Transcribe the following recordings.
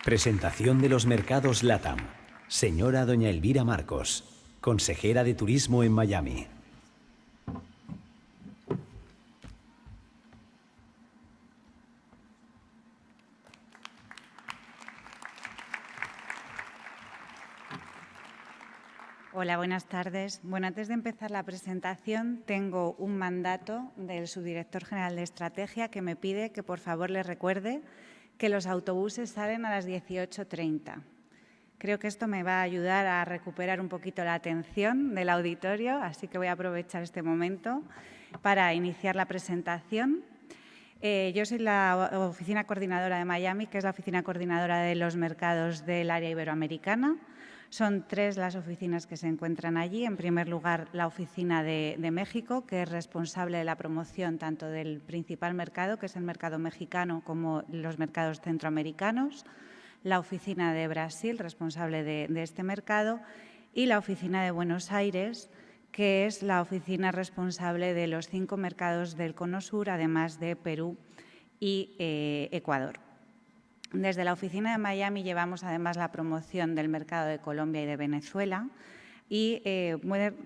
Presentación de los mercados LATAM. Señora doña Elvira Marcos, consejera de Turismo en Miami. Hola, buenas tardes. Bueno, antes de empezar la presentación, tengo un mandato del subdirector general de Estrategia que me pide que, por favor, les recuerde que los autobuses salen a las 18:30. Creo que esto me va a ayudar a recuperar un poquito la atención del auditorio, así que voy a aprovechar este momento para iniciar la presentación. Yo soy la oficina coordinadora de Miami, que es la oficina coordinadora de los mercados del área iberoamericana. Son 3 las oficinas que se encuentran allí. En primer lugar, la oficina de México, que es responsable de la promoción tanto del principal mercado, que es el mercado mexicano, como los mercados centroamericanos. La oficina de Brasil, responsable de este mercado, y la oficina de Buenos Aires, que es la oficina responsable de los 5 mercados del Cono Sur, además de Perú y Ecuador. Desde la oficina de Miami llevamos además la promoción del mercado de Colombia y de Venezuela y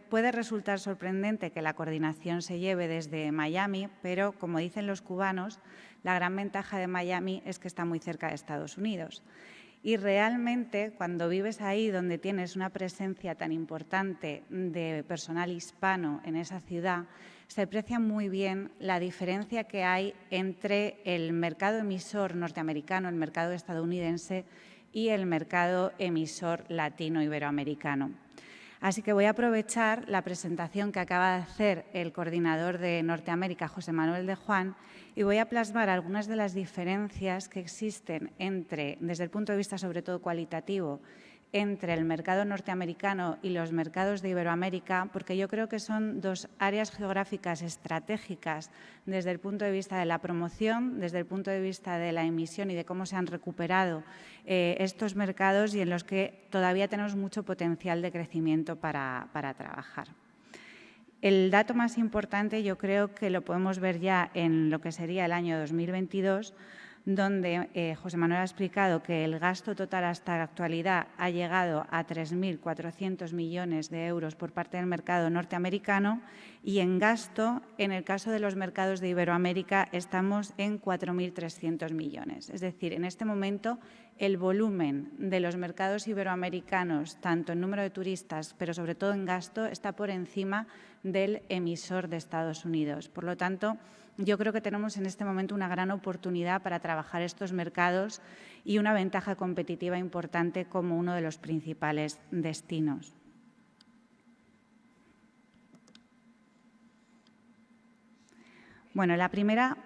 puede resultar sorprendente que la coordinación se lleve desde Miami, pero como dicen los cubanos, la gran ventaja de Miami es que está muy cerca de Estados Unidos. Y realmente, cuando vives ahí, donde tienes una presencia tan importante de personal hispano en esa ciudad, se aprecia muy bien la diferencia que hay entre el mercado emisor norteamericano, el mercado estadounidense y el mercado emisor latino-iberoamericano. Así que voy a aprovechar la presentación que acaba de hacer el coordinador de Norteamérica, José Manuel de Juan, y voy a plasmar algunas de las diferencias que existen desde el punto de vista sobre todo cualitativo, entre el mercado norteamericano y los mercados de Iberoamérica, porque yo creo que son 2 áreas geográficas estratégicas desde el punto de vista de la promoción, desde el punto de vista de la emisión y de cómo se han recuperado estos mercados y en los que todavía tenemos mucho potencial de crecimiento para trabajar. El dato más importante yo creo que lo podemos ver ya en lo que sería el año 2022, donde José Manuel ha explicado que el gasto total hasta la actualidad ha llegado a 3.400 millones de euros por parte del mercado norteamericano y en gasto, en el caso de los mercados de Iberoamérica, estamos en 4.300 millones. Es decir, en este momento el volumen de los mercados iberoamericanos, tanto en número de turistas, pero sobre todo en gasto, está por encima del emisor de Estados Unidos. Por lo tanto, yo creo que tenemos en este momento una gran oportunidad para trabajar estos mercados y una ventaja competitiva importante como uno de los principales destinos. Bueno, la primera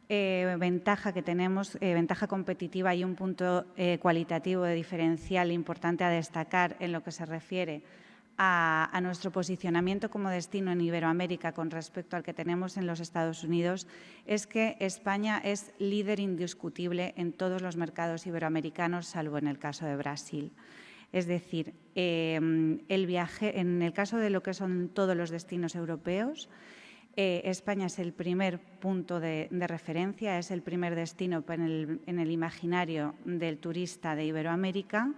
ventaja que tenemos, ventaja competitiva y un punto cualitativo de diferencial importante a destacar en lo que se refiere a nuestro posicionamiento como destino en Iberoamérica con respecto al que tenemos en los Estados Unidos es que España es líder indiscutible en todos los mercados iberoamericanos, salvo en el caso de Brasil. Es decir, en el caso de lo que son todos los destinos europeos, España es el primer punto de referencia, es el primer destino en el imaginario del turista de Iberoamérica.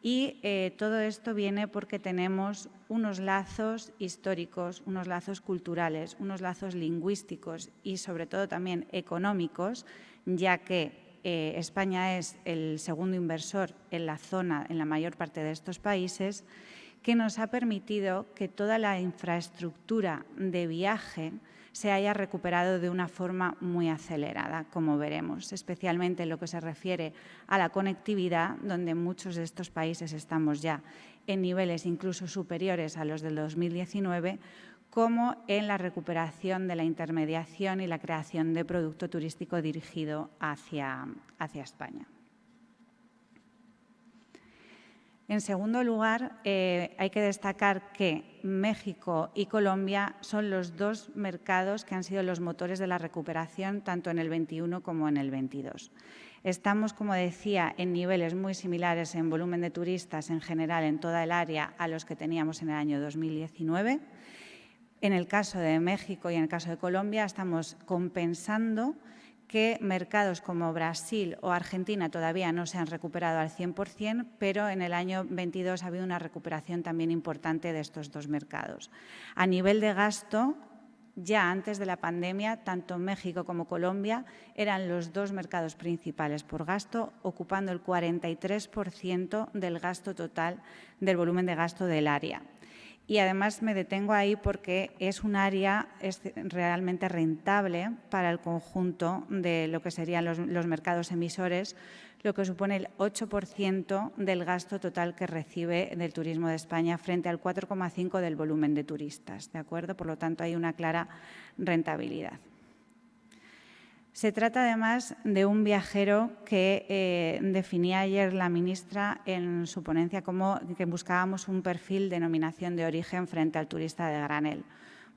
Y todo esto viene porque tenemos unos lazos históricos, unos lazos culturales, unos lazos lingüísticos y sobre todo también económicos, ya que España es el segundo inversor en la zona, en la mayor parte de estos países, que nos ha permitido que toda la infraestructura de viaje se haya recuperado de una forma muy acelerada, como veremos, especialmente en lo que se refiere a la conectividad, donde muchos de estos países estamos ya en niveles incluso superiores a los del 2019, como en la recuperación de la intermediación y la creación de producto turístico dirigido hacia España. En segundo lugar, hay que destacar que México y Colombia son los 2 mercados que han sido los motores de la recuperación tanto en el 21 como en el 22. Estamos, como decía, en niveles muy similares en volumen de turistas en general en toda el área a los que teníamos en el año 2019. En el caso de México y en el caso de Colombia estamos compensando que mercados como Brasil o Argentina todavía no se han recuperado al 100%, pero en el año 22 ha habido una recuperación también importante de estos dos mercados. A nivel de gasto, ya antes de la pandemia, tanto México como Colombia eran los dos mercados principales por gasto, ocupando el 43% del gasto total del volumen de gasto del área. Y además me detengo ahí porque es un área realmente rentable para el conjunto de lo que serían los mercados emisores, lo que supone el 8% del gasto total que recibe del turismo de España frente al 4,5% del volumen de turistas, ¿de acuerdo? Por lo tanto, hay una clara rentabilidad. Se trata además de un viajero que definía ayer la ministra en su ponencia como que buscábamos un perfil de denominación de origen frente al turista de granel.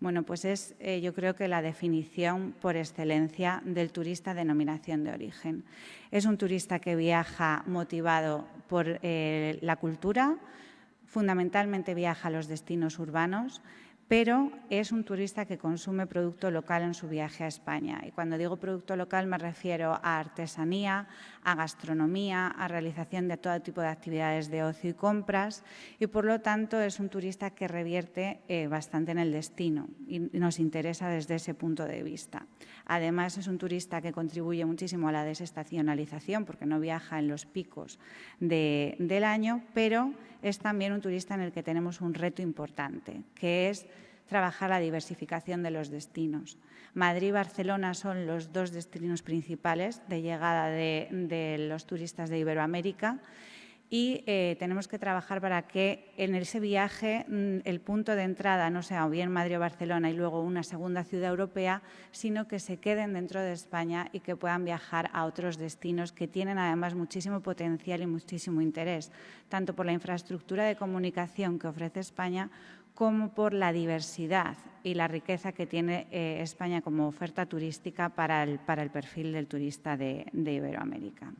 Bueno, pues es yo creo que la definición por excelencia del turista de denominación de origen. Es un turista que viaja motivado por la cultura, fundamentalmente viaja a los destinos urbanos, pero es un turista que consume producto local en su viaje a España. Y cuando digo producto local me refiero a artesanía, a gastronomía, a realización de todo tipo de actividades de ocio y compras, y por lo tanto es un turista que revierte bastante en el destino y nos interesa desde ese punto de vista. Además, es un turista que contribuye muchísimo a la desestacionalización porque no viaja en los picos del año, pero es también un turista en el que tenemos un reto importante, que es trabajar la diversificación de los destinos. Madrid y Barcelona son los dos destinos principales de llegada de los turistas de Iberoamérica y tenemos que trabajar para que en ese viaje el punto de entrada no sea o bien Madrid o Barcelona y luego una segunda ciudad europea, sino que se queden dentro de España y que puedan viajar a otros destinos que tienen además muchísimo potencial y muchísimo interés, tanto por la infraestructura de comunicación que ofrece España como por la diversidad y la riqueza que tiene España como oferta turística para el perfil del turista de Iberoamérica.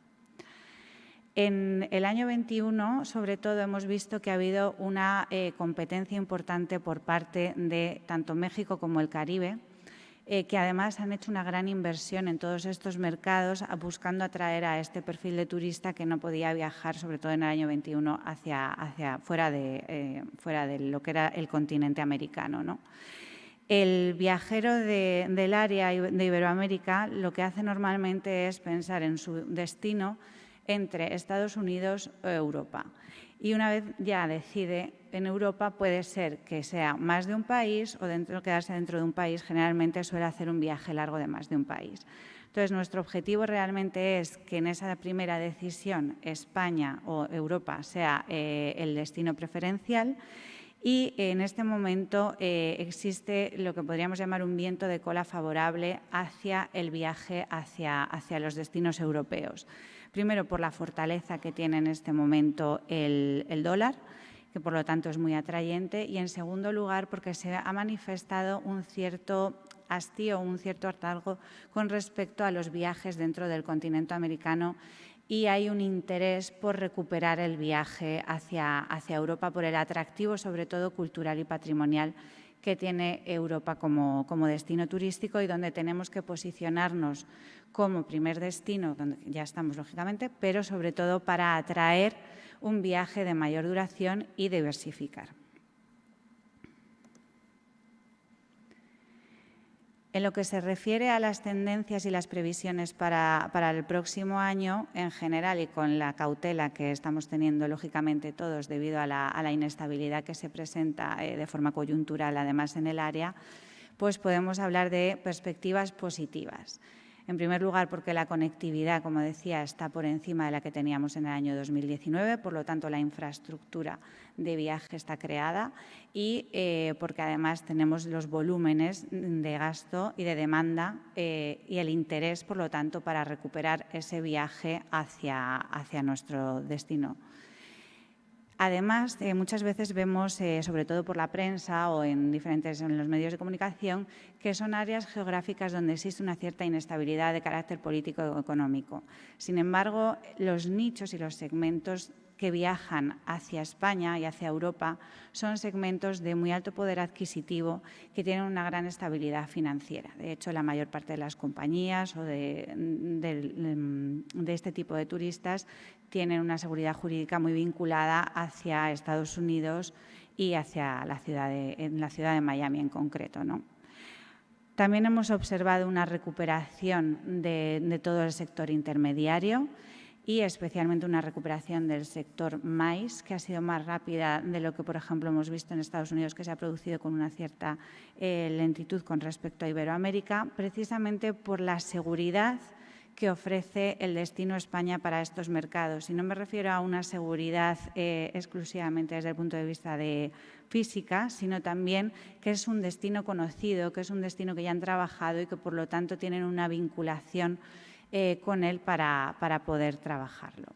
En el año 21, sobre todo, hemos visto que ha habido una competencia importante por parte de tanto México como el Caribe, que además han hecho una gran inversión en todos estos mercados buscando atraer a este perfil de turista que no podía viajar, sobre todo en el año 21, hacia fuera de lo que era el continente americano, ¿no? El viajero del área de Iberoamérica lo que hace normalmente es pensar en su destino entre Estados Unidos o Europa. Y una vez ya decide en Europa, puede ser que sea más de un país o quedarse dentro de un país, generalmente suele hacer un viaje largo de más de un país. Entonces, nuestro objetivo realmente es que en esa primera decisión España o Europa sea el destino preferencial. Y en este momento existe lo que podríamos llamar un viento de cola favorable hacia el viaje hacia los destinos europeos. Primero, por la fortaleza que tiene en este momento el dólar, que por lo tanto es muy atrayente, y en segundo lugar porque se ha manifestado un cierto hastío, un cierto hartazgo con respecto a los viajes dentro del continente americano y hay un interés por recuperar el viaje hacia Europa por el atractivo, sobre todo cultural y patrimonial, que tiene Europa como destino turístico y donde tenemos que posicionarnos como primer destino, donde ya estamos lógicamente, pero sobre todo para atraer un viaje de mayor duración y diversificar. En lo que se refiere a las tendencias y las previsiones para el próximo año, en general, y con la cautela que estamos teniendo, lógicamente, todos debido a la inestabilidad que se presenta de forma coyuntural, además, en el área, pues podemos hablar de perspectivas positivas. En primer lugar, porque la conectividad, como decía, está por encima de la que teníamos en el año 2019, por lo tanto, la infraestructura de viaje está creada y porque además tenemos los volúmenes de gasto y de demanda y el interés, por lo tanto, para recuperar ese viaje hacia nuestro destino. Además, muchas veces vemos, sobre todo por la prensa o en los medios de comunicación, que son áreas geográficas donde existe una cierta inestabilidad de carácter político o económico. Sin embargo, los nichos y los segmentos que viajan hacia España y hacia Europa son segmentos de muy alto poder adquisitivo que tienen una gran estabilidad financiera. De hecho, la mayor parte de las compañías o de este tipo de turistas tienen una seguridad jurídica muy vinculada hacia Estados Unidos y hacia la ciudad de Miami en concreto, ¿no? También hemos observado una recuperación de todo el sector intermediario y especialmente una recuperación del sector maíz, que ha sido más rápida de lo que, por ejemplo, hemos visto en Estados Unidos, que se ha producido con una cierta lentitud con respecto a Iberoamérica, precisamente por la seguridad que ofrece el destino España para estos mercados. Y no me refiero a una seguridad exclusivamente desde el punto de vista de física, sino también que es un destino conocido, que es un destino que ya han trabajado y que, por lo tanto, tienen una vinculación con él para poder trabajarlo.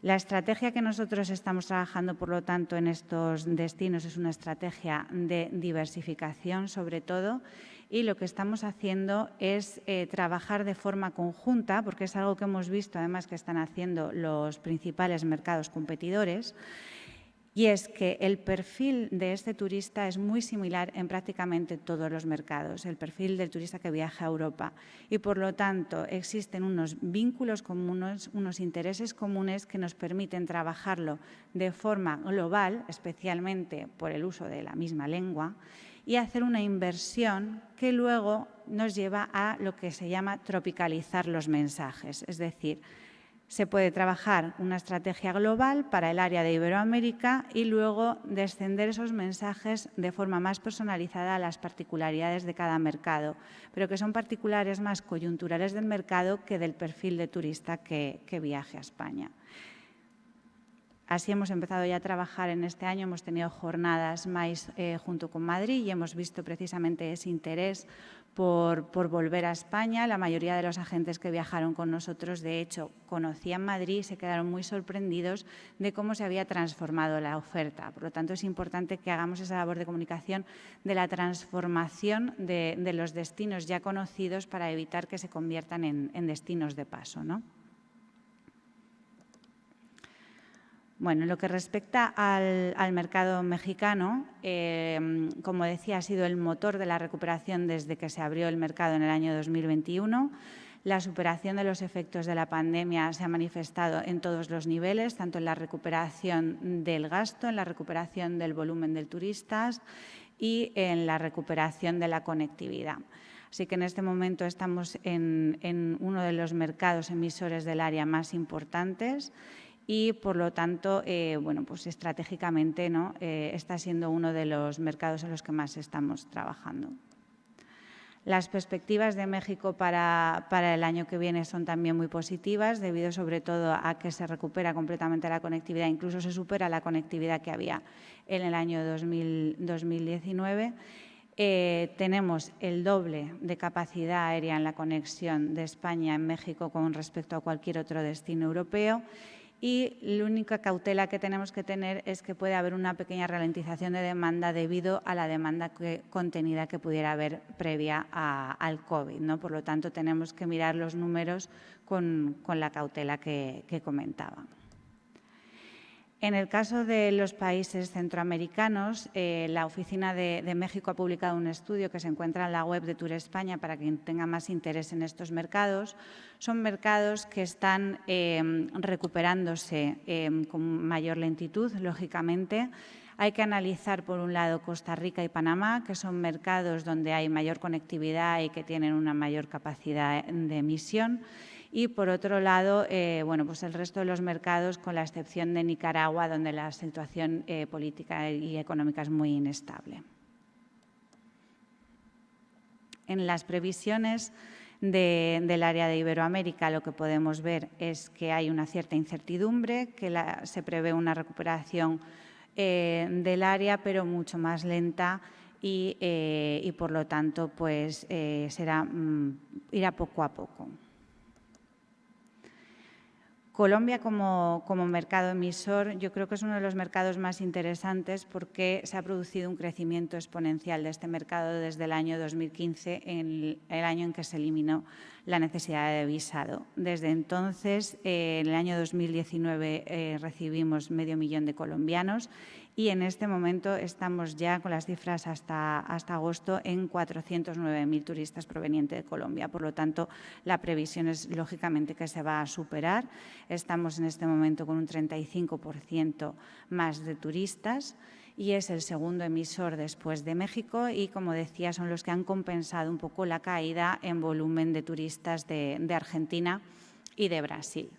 La estrategia que nosotros estamos trabajando, por lo tanto, en estos destinos es una estrategia de diversificación, sobre todo, y lo que estamos haciendo es trabajar de forma conjunta, porque es algo que hemos visto, además, que están haciendo los principales mercados competidores, y es que el perfil de este turista es muy similar en prácticamente todos los mercados, el perfil del turista que viaja a Europa. Y, por lo tanto, existen unos vínculos comunes, unos intereses comunes que nos permiten trabajarlo de forma global, especialmente por el uso de la misma lengua, y hacer una inversión que luego nos lleva a lo que se llama tropicalizar los mensajes, es decir, se puede trabajar una estrategia global para el área de Iberoamérica y luego descender esos mensajes de forma más personalizada a las particularidades de cada mercado, pero que son particulares más coyunturales del mercado que del perfil de turista que viaje a España. Así hemos empezado ya a trabajar en este año, hemos tenido jornadas más junto con Madrid y hemos visto precisamente ese interés por volver a España. La mayoría de los agentes que viajaron con nosotros, de hecho, conocían Madrid y se quedaron muy sorprendidos de cómo se había transformado la oferta. Por lo tanto, es importante que hagamos esa labor de comunicación de la transformación de los destinos ya conocidos para evitar que se conviertan en destinos de paso, ¿no? Bueno, en lo que respecta al mercado mexicano, como decía, ha sido el motor de la recuperación desde que se abrió el mercado en el año 2021. La superación de los efectos de la pandemia se ha manifestado en todos los niveles, tanto en la recuperación del gasto, en la recuperación del volumen de turistas y en la recuperación de la conectividad. Así que en este momento estamos en uno de los mercados emisores del área más importantes y, por lo tanto, bueno, pues estratégicamente, ¿no?, está siendo uno de los mercados en los que más estamos trabajando. Las perspectivas de México para el año que viene son también muy positivas, debido sobre todo a que se recupera completamente la conectividad, incluso se supera la conectividad que había en el año 2019. Tenemos el doble de capacidad aérea en la conexión de España en México con respecto a cualquier otro destino europeo. Y la única cautela que tenemos que tener es que puede haber una pequeña ralentización de demanda debido a la demanda contenida que pudiera haber previa al COVID, ¿no? Por lo tanto, tenemos que mirar los números con la cautela que comentaba. En el caso de los países centroamericanos, la Oficina de México ha publicado un estudio que se encuentra en la web de Tour España para quien tenga más interés en estos mercados. Son mercados que están recuperándose con mayor lentitud, lógicamente. Hay que analizar, por un lado, Costa Rica y Panamá, que son mercados donde hay mayor conectividad y que tienen una mayor capacidad de emisión. Y, por otro lado, bueno, pues el resto de los mercados, con la excepción de Nicaragua, donde la situación política y económica es muy inestable. En las previsiones del área de Iberoamérica, lo que podemos ver es que hay una cierta incertidumbre, que se prevé una recuperación del área, pero mucho más lenta y por lo tanto, pues irá poco a poco. Colombia como mercado emisor yo creo que es uno de los mercados más interesantes porque se ha producido un crecimiento exponencial de este mercado desde el año 2015, el año en que se eliminó la necesidad de visado. Desde entonces, en el año 2019 recibimos 500.000 de colombianos y en este momento estamos ya con las cifras hasta agosto en 409.000 turistas provenientes de Colombia. Por lo tanto, la previsión es lógicamente que se va a superar. Estamos en este momento con un 35% más de turistas y es el segundo emisor después de México y, como decía, son los que han compensado un poco la caída en volumen de turistas de Argentina y de Brasil.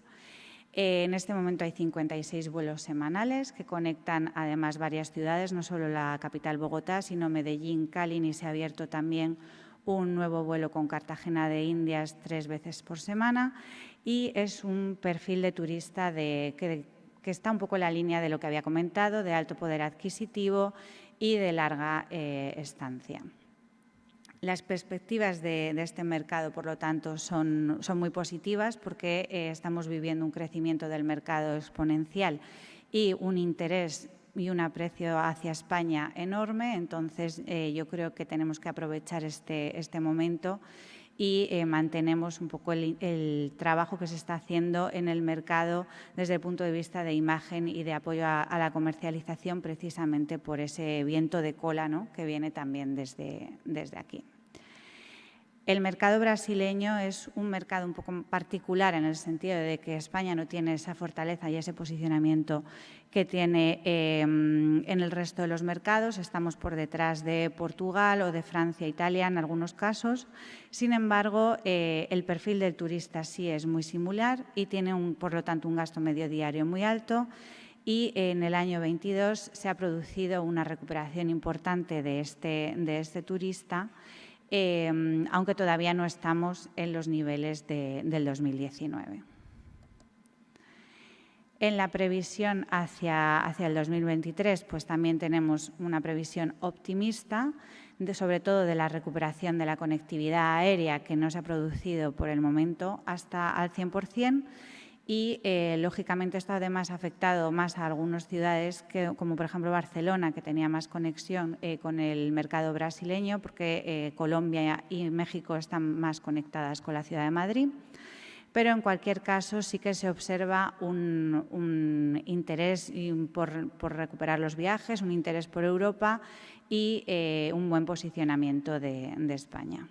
En este momento hay 56 vuelos semanales que conectan además varias ciudades, no solo la capital Bogotá, sino Medellín, Cali, y se ha abierto también un nuevo vuelo con Cartagena de Indias 3 veces por semana y es un perfil de turista que está un poco en la línea de lo que había comentado, de alto poder adquisitivo y de larga estancia. Las perspectivas de este mercado, por lo tanto, son muy positivas porque estamos viviendo un crecimiento del mercado exponencial y un interés y un aprecio hacia España enorme. Entonces, yo creo que tenemos que aprovechar este momento y mantenemos un poco el trabajo que se está haciendo en el mercado desde el punto de vista de imagen y de apoyo a la comercialización, precisamente por ese viento de cola, ¿no?, que viene también desde aquí. El mercado brasileño es un mercado un poco particular en el sentido de que España no tiene esa fortaleza y ese posicionamiento que tiene en el resto de los mercados. Estamos por detrás de Portugal o de Francia, Italia en algunos casos. Sin embargo, el perfil del turista sí es muy similar y tiene, por lo tanto, un gasto medio diario muy alto. Y en el año 22 se ha producido una recuperación importante de este turista, aunque todavía no estamos en los niveles del 2019. En la previsión hacia el 2023, pues también tenemos una previsión optimista, sobre todo de la recuperación de la conectividad aérea, que no se ha producido por el momento hasta al 100%. Y, lógicamente, esto además ha afectado más a algunas ciudades, como por ejemplo Barcelona, que tenía más conexión con el mercado brasileño, porque Colombia y México están más conectadas con la ciudad de Madrid. Pero, en cualquier caso, sí que se observa un interés por recuperar los viajes, un interés por Europa y un buen posicionamiento de España.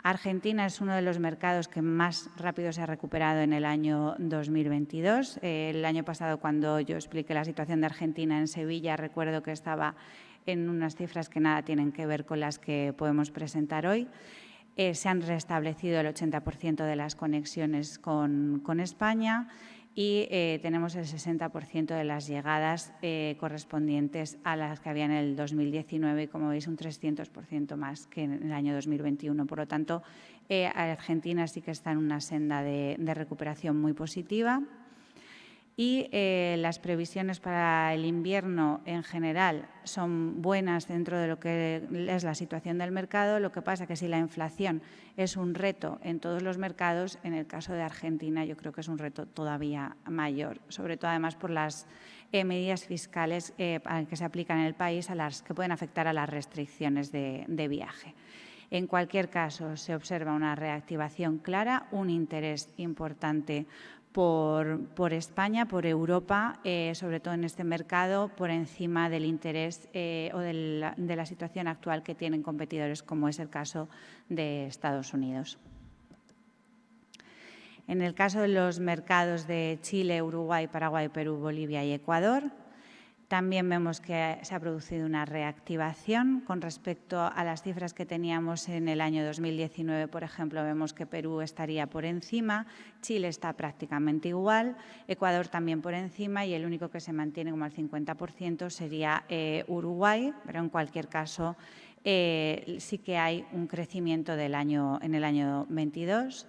Argentina es uno de los mercados que más rápido se ha recuperado en el año 2022. El año pasado, cuando yo expliqué la situación de Argentina en Sevilla, recuerdo que estaba en unas cifras que nada tienen que ver con las que podemos presentar hoy. Se han restablecido el 80% de las conexiones con España y tenemos el 60% de las llegadas correspondientes a las que había en el 2019 y, como veis, un 300% más que en el año 2021. Por lo tanto, Argentina sí que está en una senda de recuperación muy positiva. Y las previsiones para el invierno en general son buenas dentro de lo que es la situación del mercado. Lo que pasa es que si la inflación es un reto en todos los mercados, en el caso de Argentina yo creo que es un reto todavía mayor, sobre todo además por las medidas fiscales que se aplican en el país, a las que pueden afectar a las restricciones de viaje. En cualquier caso, se observa una reactivación clara, un interés importante por España, por Europa, sobre todo en este mercado, por encima del interés o de la situación actual que tienen competidores, como es el caso de Estados Unidos. En el caso de los mercados de Chile, Uruguay, Paraguay, Perú, Bolivia y Ecuador, también vemos que se ha producido una reactivación con respecto a las cifras que teníamos en el año 2019. Por ejemplo, vemos que Perú estaría por encima, Chile está prácticamente igual, Ecuador también por encima y el único que se mantiene como al 50% sería Uruguay, pero en cualquier caso sí que hay un crecimiento en el año 22.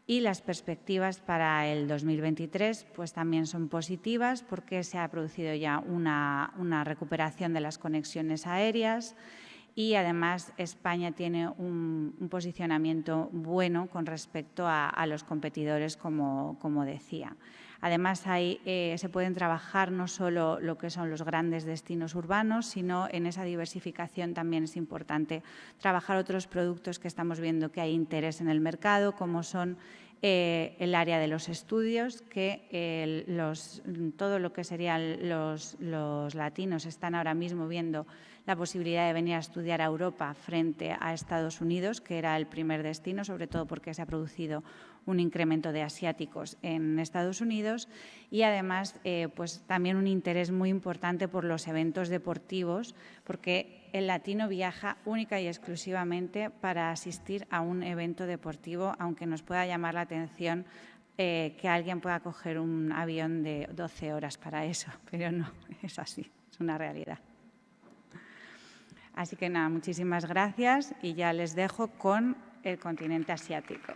Y las perspectivas para el 2023 pues también son positivas porque se ha producido ya una recuperación de las conexiones aéreas y además España tiene un posicionamiento bueno con respecto a los competidores, como decía. Además, se pueden trabajar no solo lo que son los grandes destinos urbanos, sino en esa diversificación también es importante trabajar otros productos que estamos viendo que hay interés en el mercado, como son el área de los estudios, que todo lo que serían los latinos están ahora mismo viendo la posibilidad de venir a estudiar a Europa frente a Estados Unidos, que era el primer destino, sobre todo porque se ha producido un incremento de asiáticos en Estados Unidos y además pues también un interés muy importante por los eventos deportivos, porque el latino viaja única y exclusivamente para asistir a un evento deportivo, aunque nos pueda llamar la atención que alguien pueda coger un avión de 12 horas para eso, pero no, es así, es una realidad. Así que nada, muchísimas gracias y ya les dejo con el continente asiático.